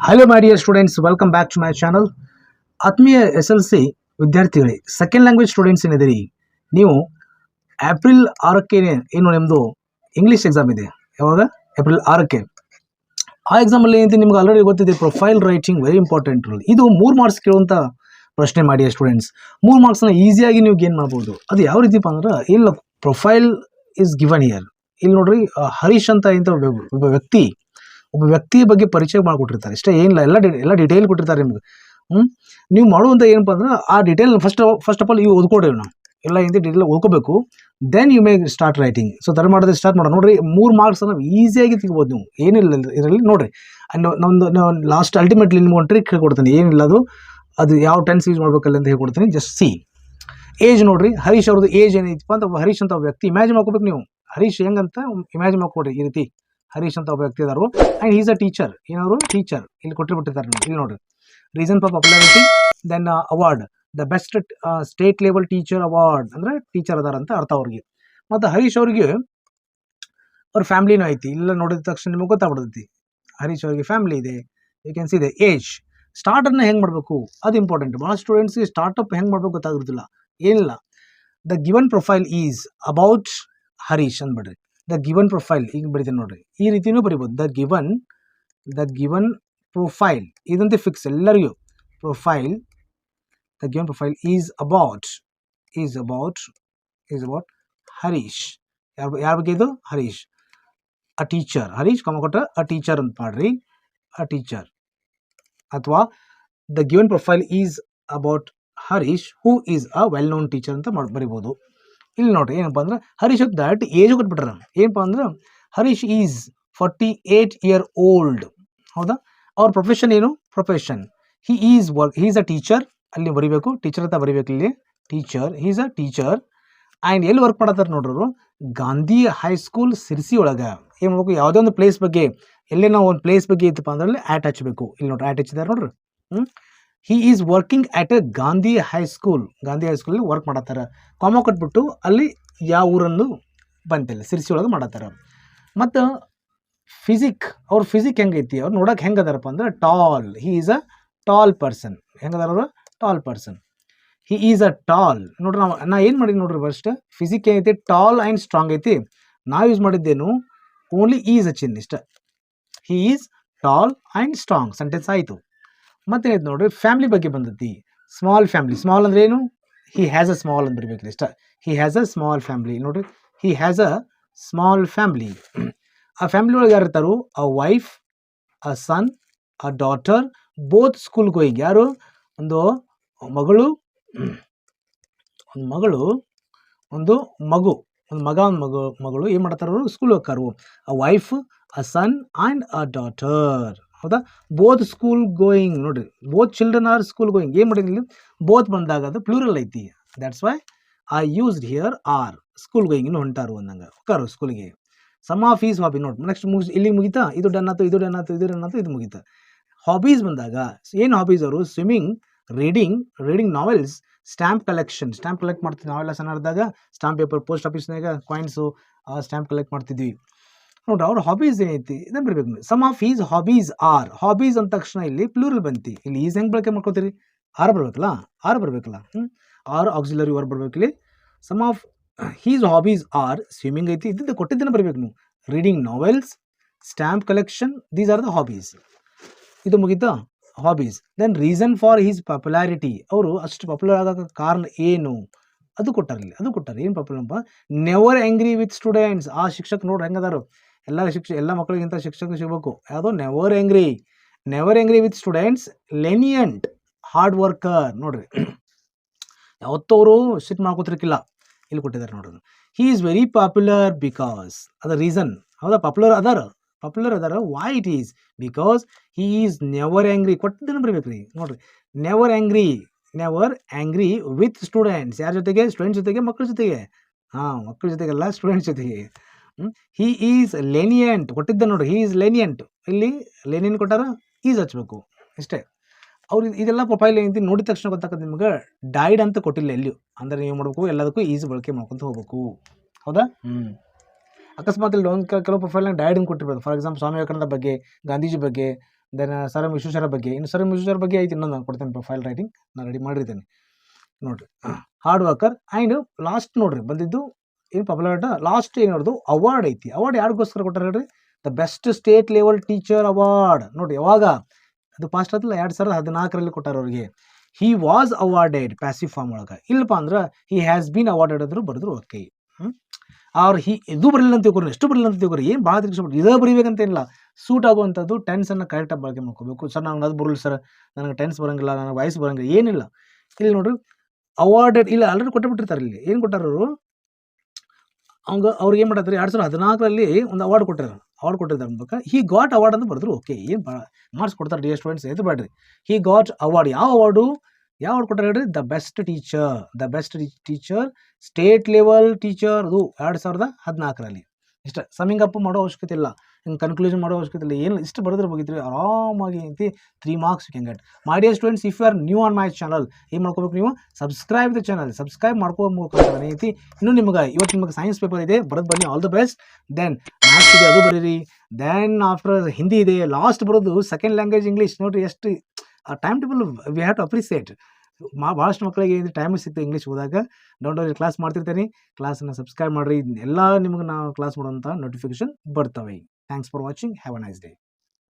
Hello my dear students, welcome back to my channel. ಆತ್ಮೀಯ SLC ವಿದ್ಯಾರ್ಥಿಗಳೇ, second language students ಏನಿದ್ದೀರಿ, ನೀವು April 6ಕ್ಕೆ ಏನು ನಿಮ್ಮದು ಇಂಗ್ಲೀಷ್ ಎಕ್ಸಾಮ್ ಇದೆ. ಯಾವಾಗ? ಏಪ್ರಿಲ್ 6ಕ್ಕೆ. ಆ ಎಕ್ಸಾಮಲ್ಲಿ ಏನಂತ ನಿಮ್ಗೆ ಆಲ್ರೆಡಿ ಗೊತ್ತಿದೆ, profile writing very important rule. ಇದು 3 ಮಾರ್ಕ್ಸ್ ಕೇಳುವಂಥ ಪ್ರಶ್ನೆ ಮಾಡಿ ಸ್ಟೂಡೆಂಟ್ಸ್. 3 ಮಾರ್ಕ್ಸ್ನ ಈಸಿಯಾಗಿ ನೀವು ಗೇನ್ ಮಾಡ್ಬೋದು. ಅದು ಯಾವ ರೀತಿಪ್ಪ ಅಂದ್ರೆ, ಇಲ್ಲ ಪ್ರೊಫೈಲ್ ಇಸ್ ಗಿವನ್ ಹಿಯರ್. ಇಲ್ಲಿ ನೋಡ್ರಿ, ಹರೀಶ್ ಅಂತ ಇಂಥ ಒಬ್ಬ ವ್ಯಕ್ತಿಯ ಬಗ್ಗೆ ಪರಿಚಯ ಮಾಡಿಕೊಟ್ಟಿರ್ತಾರೆ. ಇಷ್ಟೇ, ಏನಿಲ್ಲ, ಎಲ್ಲ ಡೀಟೇಲ್ ಕೊಟ್ಟಿರ್ತಾರೆ ನಿಮ್ಗೆ. ನೀವು ಮಾಡುವಂಥ ಏನಪ್ಪ ಅಂದ್ರೆ, ಆ ಡೀಟೇಲ್ ಫಸ್ಟ್ ಆಫ್ ಆಲ್ ಇವು ಓದ್ಕೊಡ್ರಿ. ನಾವು ಎಲ್ಲ ಹಿಂದೆ ಡೀಟೇಲ್ ಓದ್ಕೋಬೇಕು. Then you may start writing. So ತರ ಮಾಡೋದು ಸ್ಟಾರ್ಟ್ ಮಾಡೋಣ. ನೋಡ್ರಿ, 3 ಮಾರ್ಕ್ಸನ್ನು ಈಸಿಯಾಗಿ ತೆಗಿಬೋದು ನೀವು. ಏನಿಲ್ಲ ಇದರಲ್ಲಿ ನೋಡ್ರಿ. ನಾವು ಲಾಸ್ಟ್ ಅಲ್ಟಿಮೇಟ್ಲಿ ನಿಮ್ಗೆ ಒಂದು ಟ್ರಿಕ್ ಹೇಳ್ಕೊಡ್ತೀನಿ. ಏನಿಲ್ಲ, ಅದು ಯಾವ ಟೆನ್ಸ್ ಯೂಸ್ ಮಾಡ್ಬೇಕಲ್ಲ ಅಂತ ಹೇಳ್ಕೊಡ್ತೀನಿ. ಜಸ್ಟ್ ಸಿ ಏಜ್ ನೋಡ್ರಿ. ಹರೀಶ್ ಅವ್ರದ್ದು ಏಜ್ ಏನೈತಪ್ಪ ಅಂತ, ಹರೀಶ್ ಅಂತ ಒಬ್ಬ ವ್ಯಕ್ತಿ ಇಮ್ಯಾಜಿನ್ ಮಾಡ್ಕೋಬೇಕು ನೀವು. ಹರೀಶ್ ಹೆಂಗಂತ ಇಮ್ಯಾಜಿನ್ ಮಾಡ್ಕೊಡ್ರಿ. ಈ ರೀತಿ ಹರೀಶ್ ಅಂತ ಒಬ್ಬ ವ್ಯಕ್ತಿ ಇದಾರು, ಆ್ಯಂಡ್ ಈಸ್ ಅ ಟೀಚರ್. ಏನಾದ್ರು ಟೀಚರ್ ಇಲ್ಲಿ ಕೊಟ್ಟಿರ್ಬಿಟ್ಟಿದ್ದಾರೆ. ಇಲ್ಲಿ ನೋಡ್ರಿ, reason for popularity, then award, the best state level teacher award, ಅಂದ್ರೆ ಟೀಚರ್ ಅದಾರ ಅಂತ ಅರ್ಥ ಅವ್ರಿಗೆ. ಮತ್ತು ಹರೀಶ್ ಅವ್ರಿಗೆ ಅವ್ರ ಫ್ಯಾಮಿಲಿನೂ ಐತಿ. ಇಲ್ಲ ನೋಡಿದ ತಕ್ಷಣ ನಿಮಗೆ ಗೊತ್ತಾಗ್ಬಿಡ್ತೈತಿ ಹರೀಶ್ ಅವ್ರಿಗೆ ಫ್ಯಾಮಿಲಿ ಇದೆ. You can see the age. ಸ್ಟಾರ್ಟರ್ನ ಹೆಂಗೆ ಮಾಡಬೇಕು ಅದು ಇಂಪಾರ್ಟೆಂಟ್. ಭಾಳ ಸ್ಟೂಡೆಂಟ್ಸ್ಗೆ ಸ್ಟಾರ್ಟಪ್ ಹೆಂಗೆ ಮಾಡ್ಬೇಕು ಗೊತ್ತಾಗಿರೋದಿಲ್ಲ. ಏನಿಲ್ಲ, the given profile is about Harish ಅಂದ್ಬಿಡ್ರಿ. ದ ಗಿವನ್ ಪ್ರೊಫೈಲ್ ಈಗ ಬರೀತೀನಿ ನೋಡ್ರಿ. ಈ ರೀತಿನೂ ಬರಿಬೋದು. ದ ಗಿವನ್ ಪ್ರೊಫೈಲ್ ಇದಂತೆ ಫಿಕ್ಸ್ ಎಲ್ಲರಿಗೂ. Profile, the given profile is about Harish. ಯಾರ ಬಗ್ಗೆ ಇದು? ಹರೀಶ್. A teacher. ಹರೀಶ್ ಕೊಟ್ಟ ಅ ಟೀಚರ್ ಅಂತ ಮಾಡ್ರಿ. A teacher. ಅಥವಾ the given profile is about Harish who is a well known teacher ಅಂತ ಬರಿಬೋದು. ಇಲ್ಲಿ ನೋಡ್ರಿ, ಏನಪ್ಪ ಅಂದ್ರೆ ಹರೀಶ್ ದಟ್ ಏಜ್ ಕೊಟ್ಬಿಟ್ರ. ಏನಪ್ಪ ಅಂದ್ರೆ ಹರೀಶ್ ಈಸ್ 48 ಇಯರ್ ಓಲ್ಡ್. ಹೌದಾ? ಅವ್ರ ಪ್ರೊಫೆಷನ್ ಏನು? Profession he is a teacher. ಅಲ್ಲಿ ಬರಿಬೇಕು, ಟೀಚರ್ ಅಂತ ಬರಿಬೇಕು ಇಲ್ಲಿ. Teacher, he is a teacher. And ಎಲ್ಲಿ ವರ್ಕ್ ಮಾಡತ್ತಾರ ನೋಡ್ರು? ಗಾಂಧಿ ಹೈಸ್ಕೂಲ್ ಸಿರ್ಸಿ ಒಳಗೆ. ಏನು ಮಾಡ್ಬೇಕು? ಯಾವುದೇ ಒಂದು ಪ್ಲೇಸ್ ಬಗ್ಗೆ, ಎಲ್ಲೇ ನಾವು ಒಂದು ಪ್ಲೇಸ್ ಬಗ್ಗೆ ಇತ್ತಪ್ಪ ಅಂದ್ರೆ ಆ್ಯಟ್ ಹಚ್ಚಬೇಕು. ಇಲ್ಲಿ ನೋಡ್ರಿ, ಆ್ಯಟ್ ಹಚ್ಚಿದ್ದಾರೆ ನೋಡ್ರಿ. He is working at a Gandhi high school. Gandhi ಹೈಸ್ಕೂಲಲ್ಲಿ ವರ್ಕ್ ಮಾಡತ್ತಾರ. ಕಾಮ ಕೊಟ್ಬಿಟ್ಟು ಅಲ್ಲಿ ಯಾವ ಊರನ್ನು ಬಂತಿಲ್ಲ, ಸಿರ್ಸಿ ಒಳಗೆ ಮಾಡತ್ತಾರ. ಮತ್ತು ಅವ್ರ ಫಿಸಿಕ್ ಹೆಂಗೈತಿ, ಅವ್ರು ನೋಡೋಕೆ ಹೆಂಗೆ ಅದಾರಪ್ಪ ಅಂದ್ರೆ tall. He is a tall person. ಹೆಂಗದಾರ ಅವರು? Tall person. He is a tall. ನೋಡ್ರಿ, ನಾ ಏನು ಮಾಡಿದ್ವಿ ನೋಡ್ರಿ, ಫಸ್ಟ್ ಫಿಸಿಕ್ ಏನೈತಿ? ಟಾಲ್ ಆ್ಯಂಡ್ ಸ್ಟ್ರಾಂಗ್ ಐತಿ. ನಾವು ಯೂಸ್ ಮಾಡಿದ್ದೇನು? ಓನ್ಲಿ ಈಸ್ ಹಚ್ಚಿನಿ ಇಷ್ಟ. He is tall and strong. Sentence ಆಯಿತು. ಮತ್ತೇನೈತೆ ನೋಡ್ರಿ, ಫ್ಯಾಮಿಲಿ ಬಗ್ಗೆ ಬಂದೈತಿ. Small family. ಸ್ಮಾಲ್ ಅಂದ್ರೆ ಏನು? ಹಿ ಹ್ಯಾಸ್ ಅ ಸ್ಮಾಲ್ ಅಂತ ಬರಬೇಕ್ರಿ ಇಷ್ಟ. He has a small family. ನೋಡ್ರಿ, he has a small family. ಆ ಫ್ಯಾಮಿಲಿ ಒಳಗೆ ಯಾರು ಇರ್ತಾರು? A wife, a son, a daughter, both school going. ಯಾರು? ಒಂದು ಮಗಳು, ಒಂದು ಮಗಳು ಏನು ಮಾಡ್ತಾರು? ಸ್ಕೂಲ್ ಹೋಗ್ತಾರು. A wife, a son and a daughter. ಹೌದಾ? Both school going. ನೋಡ್ರಿ, both children are school going. ಏನು ಮಾಡಿದ್ರಿ? ಬೋತ್ ಬಂದಾಗ ಅದು ಪ್ಲೂರಲ್ ಐತಿ. That's why I used here are. School going ಇನ್ನು ಹೊಂಟಾರು ಅಂದಂಗೆ, ಹೋಗ್ತಾರು ಸ್ಕೂಲ್ಗೆ. Some of is hobby. ನೋಡಿ, ನೆಕ್ಸ್ಟ್ ಇಲ್ಲಿ ಮುಗಿತಾ? ಇದು ಡನ್ ಆಯ್ತು, ಇದು ಮುಗೀತಾ. ಹಾಬೀಸ್ ಬಂದಾಗ ಏನು ಹಾಬೀಸ್ ಅವರು? Swimming, reading novels, stamp collection. Stamp collect ಮಾಡ್ತಿದ್ವಿ ನಾವೆಲ್ಲ ಸಣ್ಣದಾಗ. ಸ್ಟ್ಯಾಂಪ್ ಪೇಪರ್, ಪೋಸ್ಟ್ ಆಫೀಸ್ನಾಗ ಕಾಯಿನ್ಸು, ಸ್ಟ್ಯಾಂಪ್ ಕಲೆಕ್ಟ್ ಮಾಡ್ತಿದ್ವಿ ನೋಡ್ರಿ. ಅವ್ರ ಹಾಬೀಸ್ ಏನೈತಿ ಇದನ್ನು ಬರಬೇಕು. Some of his hobbies are. Hobbies ಅಂದ ತಕ್ಷಣ ಇಲ್ಲಿ ಪ್ಲೂರಲ್ ಬಂತಿ. ಇಲ್ಲಿ ಈಸ್ ಹೆಂಗೆ ಬಳಕೆ ಮಾಡ್ಕೋತೀರಿ? ಆರ್ ಬರಬೇಕಲ್ಲ. ಆರ್ ಆಕ್ಸಿಲರಿ ವರ್ಬ್ ಬರಬೇಕು ಇಲ್ಲಿ. Some of his hobbies are swimming ಐತಿ, ಇದ್ದಿದ್ದು ಕೊಟ್ಟಿದ್ದನ್ನು ಬರಬೇಕು ನೀವು. Reading novels, stamp collection, these are the hobbies. ಇದು ಮುಗೀತಾ? Hobbies. Then reason for his popularity. ಅವರು ಅಷ್ಟು ಪಾಪ್ಯುಲರ್ ಆಗೋಕೆ ಕಾರಣ ಏನು ಅದು ಕೊಟ್ಟಾರ ಇಲ್ಲಿ. ಏನು popular? Never angry with students. ಆ ಶಿಕ್ಷಕ ನೋಡ್ರಿ ಹೆಂಗದಾರು. ಎಲ್ಲ ಮಕ್ಕಳಿಗಿಂತ ಶಿಕ್ಷಕ ಸಿಗಬೇಕು. ಯಾವುದೋ never angry with students, lenient, hard worker. ನೋಡ್ರಿ, ಯಾವತ್ತವರು ಸಿಟ್ ಮಾಡ್ಕೋತಿರ್ಕಿಲ್ಲ. ಇಲ್ಲಿ ಕೊಟ್ಟಿದ್ದಾರೆ ನೋಡ್ರಿ. He is very popular because. ಅದ ರೀಸನ್. ಹೌದಾ? ಪಾಪ್ಯುಲರ್ ಅದಾರ. Why it is? Because he is never angry. ಕೊಟ್ಟಿದ್ದನ್ನು ಬರಬೇಕ್ರಿ. ನೋಡ್ರಿ, ನೆವರ್ ಆ್ಯಂಗ್ರಿ ವಿತ್ ಸ್ಟೂಡೆಂಟ್ಸ್. ಯಾರ ಜೊತೆಗೆ? ಸ್ಟೂಡೆಂಟ್ಸ್ ಜೊತೆಗೆ, ಮಕ್ಕಳ ಜೊತೆಗೆ. ಮಕ್ಕಳ ಜೊತೆಗೆಲ್ಲ, ಸ್ಟೂಡೆಂಟ್ಸ್ ಜೊತೆಗೆ. He is lenient. ಕೊಟ್ಟಿದ್ದ ನೋಡ್ರಿ, ಹಿ ಈಸ್ ಲೆನಿಯಂಟ್. ಇಲ್ಲಿ ಲೆನಿಯನ್ ಕೊಟ್ಟಾರ, ಈಸ್ ಹಚ್ಬೇಕು ಇಷ್ಟೇ. ಅವ್ರು ಇದೆಲ್ಲ ಪ್ರೊಫೈಲ್ ಏನಂತ ನೋಡಿದ ತಕ್ಷಣ ಗೊತ್ತಾಗ್ತದೆ ನಿಮ್ಗೆ. ಡೈಡ್ ಅಂತ ಕೊಟ್ಟಿಲ್ಲ ಎಲ್ಲಿಯೂ. ಅಂದರೆ ನೀವು ಮಾಡಬೇಕು, ಎಲ್ಲದಕ್ಕೂ ಈಸ್ ಬಳಕೆ ಮಾಡ್ಕೊತ ಹೋಗ್ಬೇಕು. ಹೌದಾ? ಅಕಸ್ಮಾತ್ ಇಲ್ಲಿ ಕೆಲವು ಪ್ರೊಫೈಲ್ನಾಗ ಡೈಡ್ ಅಂತ ಕೊಟ್ಟಿರ್ಬೋದು. ಫಾರ್ ಎಕ್ಸಾಂಪಲ್ ಸ್ವಾಮಿ ವಿವೇಕಾನಂದ ಬಗ್ಗೆ, ಗಾಂಧೀಜಿ ಬಗ್ಗೆ, ದೆನ್ ಸರ್ ಎಂ ವಿಶ್ವೇಶ್ವರ ಬಗ್ಗೆ, ಇನ್ನು ಸರ್ ಎಂ ವಿಶ್ವೇಶ್ವರ ಬಗ್ಗೆ ಐತಿ, ಇನ್ನೊಂದು ನಾನು ಕೊಡ್ತೇನೆ ಫೈಲ್ ರೈಟಿಂಗ್ ನಾನು ರೆಡಿ ಮಾಡಿರ್ತೇನೆ ನೋಡಿರಿ. ಹಾರ್ಡ್ ವರ್ಕರ್ ಆ್ಯಂಡ್ ಲಾಸ್ಟ್ ನೋಡಿರಿ ಬಂದಿದ್ದು ಏನು ಪಾಪ್ಯುಲರ್ ಲಾಸ್ಟ್ ಏನು ನೋಡೋದು ಅವಾರ್ಡ್ ಐತಿ. ಅವಾರ್ಡ್ ಯಾರಿಗೋಸ್ಕರ ಕೊಟ್ಟಾರೆ ಹೇಳ್ರಿ? The best state level teacher award. ನೋಡಿ ಯಾವಾಗ ಅದು ಪಾಸ್ಟ್ ಆಯ್ತಲ್ಲ 2014 ಕೊಟ್ಟಾರ ಅವ್ರಿಗೆ. He was awarded passive form ಒಳಗೆ. ಇಲ್ಲಪ್ಪ ಅಂದ್ರೆ ಹಿ ಹ್ಯಾಸ್ ಬೀನ್ ಅವಾರ್ಡೆಡ್ ಅಂದ್ರು ಬರೆದ್ರು ಓಕೆ. ಅವ್ರು ಇದು ಬರಲಿಲ್ಲ ಅಂತ ತಿಳ್ಕೊರಿ, ಎಷ್ಟು ಬರಲಿಲ್ಲ ಅಂತ ತಿಳ್ಕೊರಿ, ಏನು ಭಾಳ ತಿಳ್ಕೊಬಿಟ್ಟು ಇದೇ ಬರೀಬೇಕಂತೇನಿಲ್ಲ. ಸೂಟ್ ಆಗುವಂಥದ್ದು ಟೆನ್ಸನ್ನು ಕರೆಕ್ಟಾಗಿ ಬಳಕೆ ಮಾಡ್ಕೋಬೇಕು. ಸರ್ ನಂಗೆ ಅದು ಬರಲ್ಲ ಸರ್, ನನಗೆ ಟೆನ್ಸ್ ಬರೋಂಗಿಲ್ಲ, ನನಗೆ ವಾಯ್ಸ್ ಬರೋಂಗಿಲ್ಲ, ಏನಿಲ್ಲ. ಇಲ್ಲಿ ನೋಡ್ರಿ ಅವಾರ್ಡೆಡ್ ಇಲ್ಲ ಆಲ್ರೆಡಿ ಕೊಟ್ಟುಬಿಟ್ಟಿರ್ತಾರೆ. ಇಲ್ಲಿ ಏನು ಕೊಟ್ಟಾರ ಅವರು? ಅವ್ರಿಗೆ ಏನು ಮಾಡತ್ತಾರೆ 2014 ಒಂದು ಅವಾರ್ಡ್ ಕೊಟ್ಟಿದ್ದಾರೆ ಅನ್ಬೇಕು. ಹಿ ಗಾಟ್ ಅವಾರ್ಡ್ ಅಂತ ಬರೆದ್ರು ಓಕೆ. ಏನು ಮಾರ್ಕ್ಸ್ ಕೊಡ್ತಾರೆ ಡಿಯರ್ ಸ್ಟೂಡೆಂಟ್ಸ್, ಎದು ಬೇಡ್ರಿ. He got award. ಯಾವ ಅವಾರ್ಡು ಕೊಟ್ಟಾರೆ ಹೇಳ್ರಿ? The best teacher state level teacher, ಅದು 2014 ಇಷ್ಟ. ಸಮಿಂಗ್ ಅಪ್ ಮಾಡೋ ಅವಶ್ಯಕತೆ ಇಲ್ಲ, ಹಿಂಗೆ ಕನ್ಕ್ಲೂಷನ್ ಮಾಡೋ ಅವಶ್ಯಕತೆ ಇಲ್ಲ, ಏನು ಇಷ್ಟು ಬರೆದ್ರೆ ಮುಗಿತ್ರಿ ಆರಾಮಾಗಿ ಐತಿ. 3 marks you can get. My dear students, if you are new on my channel, ಏನು ಮಾಡ್ಕೋಬೇಕು ನೀವು? ಸಬ್ಸ್ಕ್ರೈಬ್ ದ ಚಾನಲ್, ಸಬ್ಸ್ಕ್ರೈಬ್ ಮಾಡ್ಕೋಬೇಕು ಐತಿ. ಇನ್ನು ಇವತ್ತು ನಿಮಗೆ ಸೈನ್ಸ್ ಪೇಪರ್ ಇದೆ, ಬರೋದು ಬನ್ನಿ, all the best. Then maths ಇದೆ, ಅದು ಬರೀರಿ. ದೆನ್ ಆಫ್ಟರ್ ಹಿಂದಿ ಇದೆ, ಲಾಸ್ಟ್ ಬರೋದು ಸೆಕೆಂಡ್ ಲ್ಯಾಂಗ್ವೇಜ್ ಇಂಗ್ಲೀಷ್. ನೋಡಿರಿ ಎಷ್ಟು time table we have to appreciate. ಭಾಳಷ್ಟು ಮಕ್ಕಳಿಗೆ ಟೈಮ್ ಸಿಗ್ತದೆ ಇಂಗ್ಲೀಷ್ ಹೋದಾಗ. ಡೋಂಟ್ ವರಿ, ಕ್ಲಾಸ್ ಮಾಡ್ತಿರ್ತೀನಿ. ಕ್ಲಾಸನ್ನು ಸಬ್ಸ್ಕ್ರೈಬ್ ಮಾಡಿರಿ, ಎಲ್ಲ ನಿಮಗೆ ನಾವು ಕ್ಲಾಸ್ ಮಾಡುವಂಥ ನೋಟಿಫಿಕೇಶನ್ ಬರ್ತವೆ. Thanks for watching. Have a nice day.